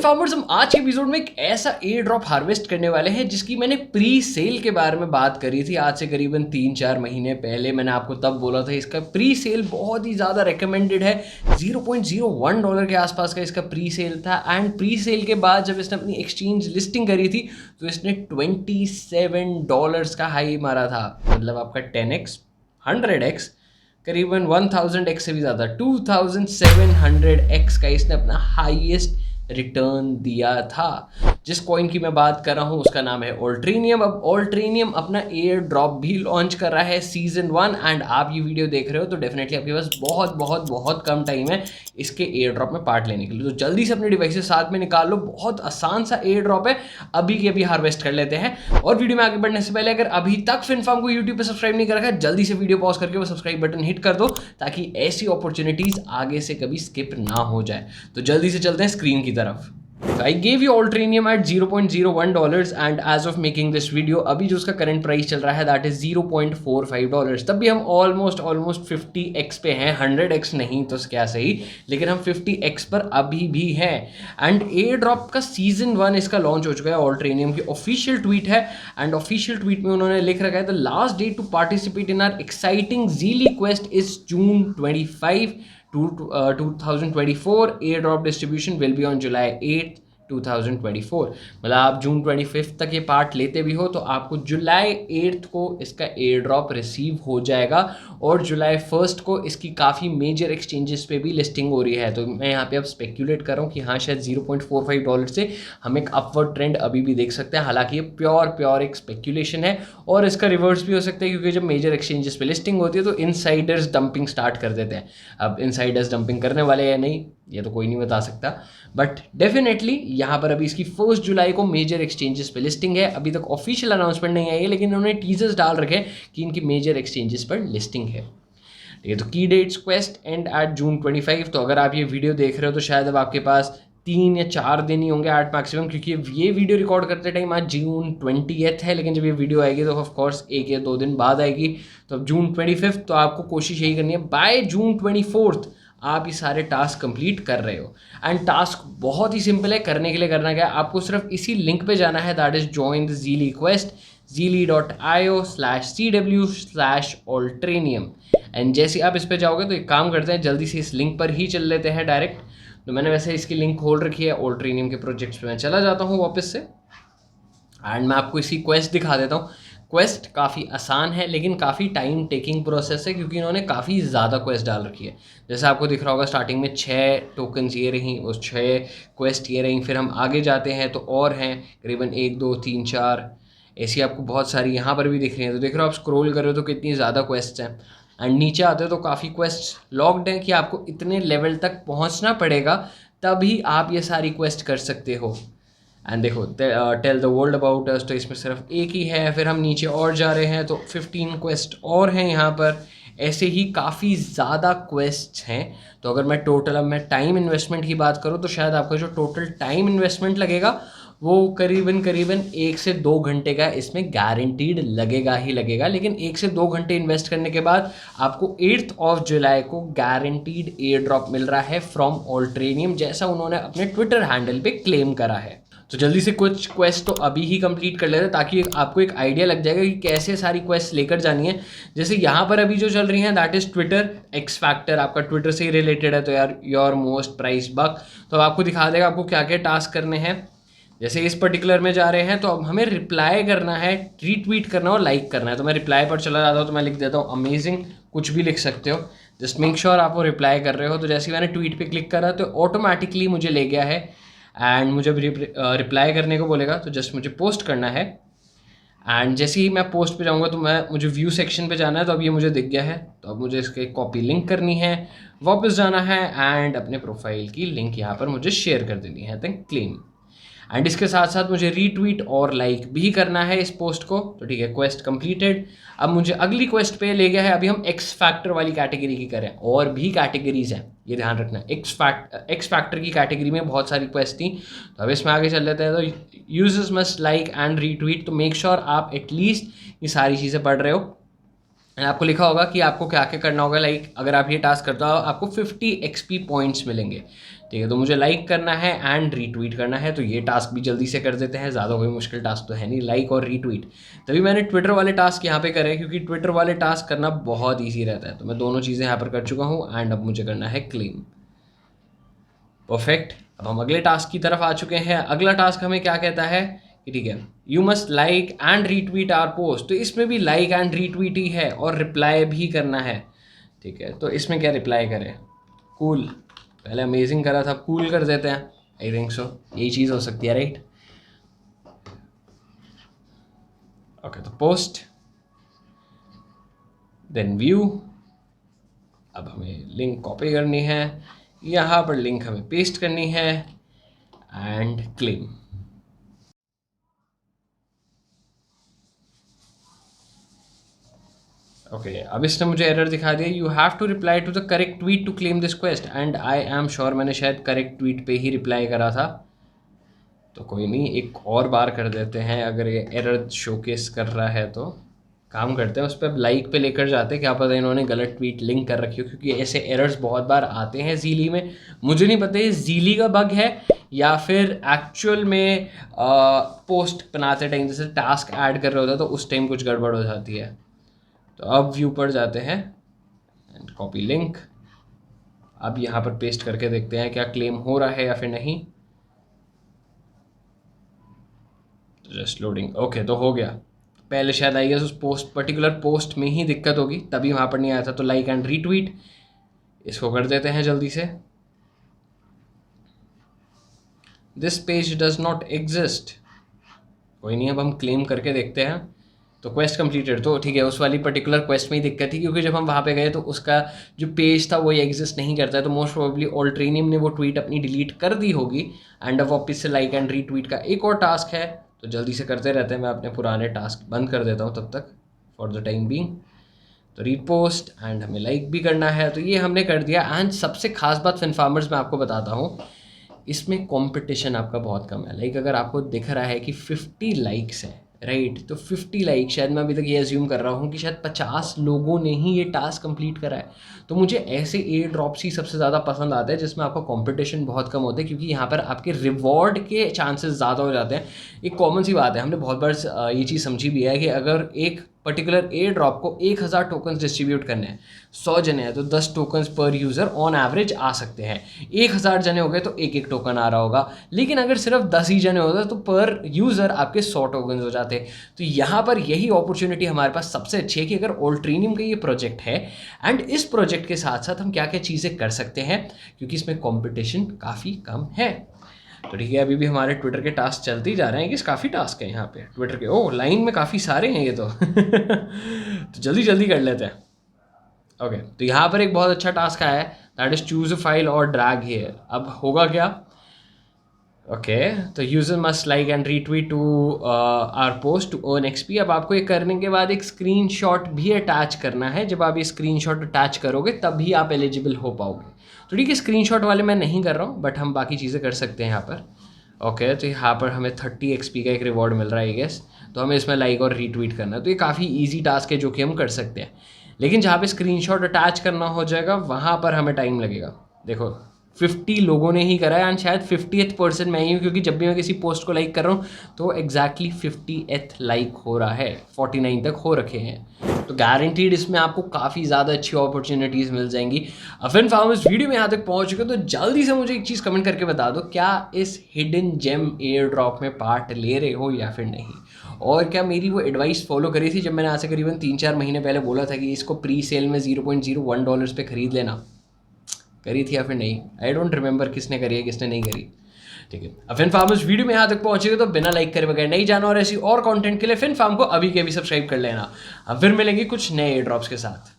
Farmers, हम आज के एपिसोड में एक ऐसा एयर ड्रॉप हार्वेस्ट करने वाले हैं जिसकी मैंने प्री सेल के बारे में बात करी थी आज से करीबन 3-4 महीने पहले। मैंने आपको तब बोला था इसका प्री सेल बहुत ही ज़्यादा रिकमेंडेड है। $0.01 के आसपास का इसका प्री सेल था एंड प्री सेल के बाद जब इसने अपनी एक्सचेंज लिस्टिंग करी थी तो इसने $27 का हाई मारा था। मतलब आपका 10x 100x करीबन 1000x से भी ज़्यादा 2700x का इसने अपना हाईएस्ट रिटर्न दिया था। जिस कॉइन की मैं बात कर रहा हूँ उसका नाम है ऑल्ट्रेनियम। अब ऑल्ट्रेनियम अपना एयर ड्रॉप भी लॉन्च कर रहा है सीजन 1 एंड आप ये वीडियो देख रहे हो तो डेफिनेटली आपके पास बहुत बहुत बहुत कम टाइम है इसके एयर ड्रॉप में पार्ट लेने के लिए। तो जल्दी से अपने डिवाइसेस साथ में निकाल लो, बहुत आसान सा एयर ड्रॉप है, अभी के अभी हार्वेस्ट कर लेते हैं। और वीडियो में आगे बढ़ने से पहले अगर अभी तक फिनफार्म को यूट्यूब पर सब्सक्राइब नहीं कर रखा है जल्दी से वीडियो पॉज करके वो सब्सक्राइब बटन हिट कर दो ताकि ऐसी अपॉर्चुनिटीज आगे से कभी स्किप ना हो जाए। तो जल्दी से चलते हैं स्क्रीन की तरफ। I gave you Ultranium at $0.01 and as of making this video अभी जो उसका करंट प्राइस चल रहा है that is $0.45। तब भी हम ऑलमोस्ट 50x पे हैं, 100x नहीं तो क्या सही, लेकिन हम 50x पर अभी भी हैं। एंड एयर ड्रॉप का सीजन 1 इसका लॉन्च हो चुका है। Ultranium की ऑफिशियल ट्वीट है एंड ऑफिशियल ट्वीट में उन्होंने लिख रखा है the last date to participate in our exciting Zeely quest is June 25 2024। Airdrop distribution will be on July 8 2024। मतलब आप जून 25 तक ये पार्ट लेते भी हो तो आपको जुलाई 8 को इसका एयर ड्रॉप रिसीव हो जाएगा और जुलाई 1 को इसकी काफ़ी मेजर एक्सचेंजेस पे भी लिस्टिंग हो रही है। तो मैं यहाँ पे अब स्पेक्यूलेट कर रहा हूँ कि हाँ शायद $0.45 से हम एक अपवर्ड ट्रेंड अभी भी देख सकते हैं। हालांकि ये प्योर एक स्पेक्यूलेशन है और इसका रिवर्स भी हो सकता है क्योंकि जब मेजर एक्सचेंजेस पे लिस्टिंग होती है तो इनसाइडर्स डंपिंग स्टार्ट कर देते हैं। अब इनसाइडर्स डंपिंग करने वाले या नहीं ये तो कोई नहीं बता सकता, बट डेफिनेटली यहाँ पर अभी इसकी 1 जुलाई को मेजर एक्सचेंजेस पे लिस्टिंग है। अभी तक ऑफिशियल अनाउंसमेंट नहीं आई है लेकिन उन्होंने टीजर्स डाल रखे हैं कि इनकी मेजर एक्सचेंजेस पर लिस्टिंग है। ठीक है, तो की dates quest and at June 25। तो अगर आप ये वीडियो देख रहे हो तो शायद अब आपके पास 3 या 4 दिन ही होंगे 8 मैक्सिमम, क्योंकि ये वीडियो रिकॉर्ड करते टाइम आज June 20 है, लेकिन जब ये वीडियो आएगी तो ऑफकोर्स 1 या 2 दिन बाद आएगी। तो अब June 25 तो आपको कोशिश यही करनी है बाय June 24 आप ये सारे टास्क कंप्लीट कर रहे हो। एंड टास्क बहुत ही सिंपल है, करने के लिए करना क्या है, आपको सिर्फ इसी लिंक पे जाना है that is join the Zeely quest zeely.io/cw/Ultranium। And जैसे आप इस पे जाओगे तो एक काम करते हैं जल्दी से इस लिंक पर ही चल लेते हैं डायरेक्ट। तो मैंने वैसे इसकी लिंक खोल रखी है, ऑल्ट्रेनियम के प्रोजेक्ट्स पे मैं चला जाता हूँ वापस से एंड मैं आपको इसकी क्वेस्ट दिखा देता हूँ। क्वेस्ट काफ़ी आसान है लेकिन काफ़ी टाइम टेकिंग प्रोसेस है क्योंकि इन्होंने काफ़ी ज़्यादा क्वेस्ट डाल रखी है। जैसे आपको दिख रहा होगा स्टार्टिंग में 6 टोकन्स ये रहीं, उस 6 क्वेस्ट ये रहीं, फिर हम आगे जाते हैं तो और हैं करीबन 1 2 3 4 ऐसी आपको बहुत सारी यहाँ पर भी दिख रही हैं। तो देख रहे हो आप स्क्रॉल कर रहे हो तो कितनी ज़्यादा क्वेस्ट हैं एंड नीचे आते हो तो काफ़ी क्वेस्ट लॉक्ड हैं कि आपको इतने लेवल तक पहुँचना पड़ेगा तभी आप ये सारी क्वेस्ट कर सकते हो। एंड देखो tell the world about us, तो इसमें सिर्फ एक ही है। फिर हम नीचे और जा रहे हैं तो 15 क्वेस्ट और हैं यहाँ पर। ऐसे ही काफ़ी ज़्यादा क्वेस्ट हैं। तो अगर मैं टोटल अब मैं टाइम इन्वेस्टमेंट की बात करूँ तो शायद आपका जो टोटल टाइम इन्वेस्टमेंट लगेगा वो करीबन 1 से 2 घंटे का इसमें गारंटीड लगेगा ही लगेगा। लेकिन 1 से 2 घंटे इन्वेस्ट करने के बाद आपको 8 जुलाई को गारंटीड एयर ड्रॉप मिल रहा है फ्रॉम ऑल्ट्रेनियम, जैसा उन्होंने अपने ट्विटर हैंडल पे क्लेम करा है। तो जल्दी से कुछ क्वेस्ट तो अभी ही कंप्लीट कर लेते हैं ताकि आपको एक आइडिया लग जाएगा कि कैसे सारी क्वेस्ट लेकर जानी है। जैसे यहाँ पर अभी जो चल रही हैं that is Twitter x factor, आपका ट्विटर से ही रिलेटेड है तो यार योर मोस्ट प्राइस बक। तो आपको दिखा देगा आपको क्या क्या टास्क करने हैं। जैसे इस पर्टिकुलर में जा रहे हैं तो अब हमें रिप्लाई करना है, रीट्वीट करना और लाइक करना है। तो मैं रिप्लाई पर चला जाता हूँ तो मैं लिख देता हूँ अमेजिंग, कुछ भी लिख सकते हो, जस्ट मेक श्योर आप वो रिप्लाई कर रहे हो। तो जैसे मैंने ट्वीट पे क्लिक करा तो ऑटोमेटिकली मुझे ले गया है एंड मुझे रिप्लाई करने को बोलेगा तो जस्ट मुझे पोस्ट करना है। एंड जैसे ही मैं पोस्ट पे जाऊँगा तो मुझे व्यू सेक्शन पे जाना है तो अब ये मुझे दिख गया है। तो अब मुझे इसके कॉपी लिंक करनी है, वापस जाना है एंड अपने प्रोफाइल की लिंक यहाँ पर मुझे शेयर कर देनी है देन क्लेम। एंड इसके साथ साथ मुझे रीट्वीट और लाइक भी करना है इस पोस्ट को। तो ठीक है, क्वेस्ट कंप्लीटेड। अब मुझे अगली क्वेस्ट पे ले गया है। अभी हम एक्स फैक्टर वाली कैटेगरी की करें, और भी कैटेगरीज हैं ये ध्यान रखना। एक्स फैक्टर की कैटेगरी में बहुत सारी क्वेस्ट थी तो अब इसमें आगे चल लेते हैं। तो users must like and retweet, तो मेक श्योर आप एटलीस्ट ये सारी चीज़ें पढ़ रहे हो। आपको लिखा होगा कि आपको क्या क्या करना होगा। लाइक अगर आप ये टास्क करते हो आपको 50 एक्सपी पॉइंट्स मिलेंगे, ठीक है। तो मुझे लाइक करना है एंड रीट्वीट करना है, तो ये टास्क भी जल्दी से कर देते हैं, ज़्यादा कोई मुश्किल टास्क तो है नहीं, लाइक और रीट्वीट। तभी मैंने ट्विटर वाले टास्क यहाँ पे करे, क्योंकि ट्विटर वाले टास्क करना बहुत ईजी रहता है। तो मैं दोनों चीज़ें यहाँ पर कर चुका हूँ एंड अब मुझे करना है क्लेम। परफेक्ट। अब हम अगले टास्क की तरफ आ चुके हैं। अगला टास्क हमें क्या कहता है कि ठीक है, you must like and retweet our post. तो इसमें भी लाइक एंड रीट्वीट ही है और रिप्लाई भी करना है, ठीक है। तो इसमें क्या रिप्लाई करें? कूल। पहले अमेजिंग करा था, कूल कर देते हैं। आई थिंक सो यही चीज़ हो सकती है, राइट? ओके, तो पोस्ट, देन व्यू। अब हमें लिंक कॉपी करनी है, यहाँ पर लिंक हमें पेस्ट करनी है एंड क्लेम। ओके, अब इसने मुझे एरर दिखा दिया, you have to reply to the correct tweet to claim this quest. And I am sure मैंने शायद करेक्ट ट्वीट पे ही रिप्लाई करा था, तो कोई नहीं, एक और बार कर देते हैं। अगर ये एरर शोकेस कर रहा है तो काम करते हैं उस पर, लाइक पे लेकर जाते हैं, क्या पता इन्होंने गलत ट्वीट लिंक कर रखी हो, क्योंकि ऐसे एरर्स बहुत बार आते हैं जीली में। मुझे नहीं पता ये जीली का बग है या फिर एक्चुअल में पोस्ट बनाते टाइम जैसे टास्क ऐड कर रहे होता है तो उस टाइम कुछ गड़बड़ हो जाती है। तो अब व्यू पर जाते हैं एंड कॉपी लिंक। अब यहाँ पर पेस्ट करके देखते हैं क्या क्लेम हो रहा है या फिर नहीं। Just loading. ओके, तो हो गया। पहले शायद आई गेस उस पोस्ट, पर्टिकुलर पोस्ट में ही दिक्कत होगी, तभी वहाँ पर नहीं आया था। तो लाइक एंड रीट्वीट इसको कर देते हैं जल्दी से। This page does not exist. कोई नहीं, अब हम क्लेम करके देखते हैं। तो क्वेस्ट कंप्लीटेड, तो ठीक है, उस वाली पर्टिकुलर क्वेस्ट में ही दिक्कत थी, क्योंकि जब हम वहाँ पे गए तो उसका जो पेज था वो एग्जिस्ट नहीं करता है। तो मोस्ट प्रोबेबली ऑल्ट्रेनियम ने वो ट्वीट अपनी डिलीट कर दी होगी। एंड अब वापस से लाइक एंड रीट्वीट का एक और टास्क है, तो जल्दी से करते रहते हैं। मैं अपने पुराने टास्क बंद कर देता हूँ तब तक, फॉर द टाइम बीइंग। तो रीपोस्ट एंड हमें लाइक भी करना है, तो ये हमने कर दिया। एंड सबसे खास बात फिनफार्मर्स मैं आपको बताता हूँ, इसमें कंपटीशन आपका बहुत कम है। लाइक अगर आपको दिख रहा है कि 50 लाइक्स हैं, राइट, तो 50 लाइक, शायद मैं अभी तक ये अज्यूम कर रहा हूँ कि शायद 50 लोगों ने ही ये टास्क कंप्लीट करा है। तो मुझे ऐसे एयर ड्रॉप्स ही सबसे ज़्यादा पसंद आते हैं जिसमें आपका कंपटीशन बहुत कम होता है, क्योंकि यहाँ पर आपके रिवॉर्ड के चांसेस ज़्यादा हो जाते हैं। एक कॉमन सी बात है, हमने बहुत बार ये चीज़ समझी भी है कि अगर एक पर्टिकुलर एयर ड्रॉप को 1000 टोकन्स डिस्ट्रीब्यूट करने हैं, 100 जने हैं तो 10 टोकन्स पर यूज़र ऑन एवरेज आ सकते हैं। 1000 जने हो गए तो एक एक टोकन आ रहा होगा। लेकिन अगर सिर्फ 10 ही जने होते तो पर यूज़र आपके 100 टोकन्स हो जाते। तो यहाँ पर यही अपॉर्चुनिटी हमारे पास सबसे अच्छी है कि अगर ऑल्ट्रेनियम का ये प्रोजेक्ट है एंड इस प्रोजेक्ट के साथ साथ हम क्या क्या चीज़ें कर सकते हैं, क्योंकि इसमें कॉम्पिटिशन काफ़ी कम है। तो ठीक है, अभी भी हमारे ट्विटर के टास्क चलते ही जा रहे हैं कि काफ़ी टास्क हैं यहाँ पे ट्विटर के। ओह, लाइन में काफ़ी सारे हैं ये तो तो जल्दी जल्दी कर लेते हैं। ओके, तो यहाँ पर एक बहुत अच्छा टास्क आया है, that is choose a file और ड्रैग हियर। अब होगा क्या? ओके, तो user must like and retweet to our post to earn XP. अब आपको ये करने के बाद एक स्क्रीनशॉट भी अटैच करना है। जब आप ये स्क्रीनशॉट अटैच करोगे तभी आप एलिजिबल हो पाओगे। तो ठीक है, स्क्रीनशॉट वाले मैं नहीं कर रहा हूँ, बट हम बाकी चीज़ें कर सकते हैं यहाँ पर। ओके, तो यहाँ पर हमें 30 एक्सपी का एक रिवॉर्ड मिल रहा है आई गेस। तो हमें इसमें लाइक और रीट्वीट करना है। तो ये काफ़ी ईजी टास्क है जो कि हम कर सकते हैं। लेकिन जहाँ पे स्क्रीनशॉट अटैच करना हो जाएगा वहाँ पर हमें टाइम लगेगा। देखो 50 लोगों ने ही करा है एंड शायद 50th पर्सन मैं ही हूँ, क्योंकि जब भी मैं किसी पोस्ट को लाइक कर रहा हूँ तो एग्जैक्टली 50th लाइक हो रहा है, 49 तक हो रखे हैं। तो गारंटीड इसमें आपको काफ़ी ज़्यादा अच्छी अपॉर्चुनिटीज़ मिल जाएंगी। फिनफार्मर्स वीडियो में यहाँ तक पहुँच चुके तो जल्दी से मुझे एक चीज़ कमेंट करके बता दो, क्या इस हिडन जेम एयर ड्रॉप में पार्ट ले रहे हो या फिर नहीं? और क्या मेरी वो एडवाइस फॉलो करी थी जब मैंने आज से करीबन 3-4 महीने पहले बोला था कि इसको प्री सेल में $0.01 पे खरीद लेना, करी थी या फिर नहीं? आई डोंट रिमेंबर किसने करी है किसने नहीं करी। ठीक है, अब फिनफार्मर्स वीडियो में यहाँ तक पहुंचेगा तो बिना लाइक करे बगैर नहीं जाना, और ऐसी और कंटेंट के लिए फिनफार्म को अभी के अभी सब्सक्राइब कर लेना। अब फिर मिलेंगे कुछ नए एयर ड्रॉप्स के साथ।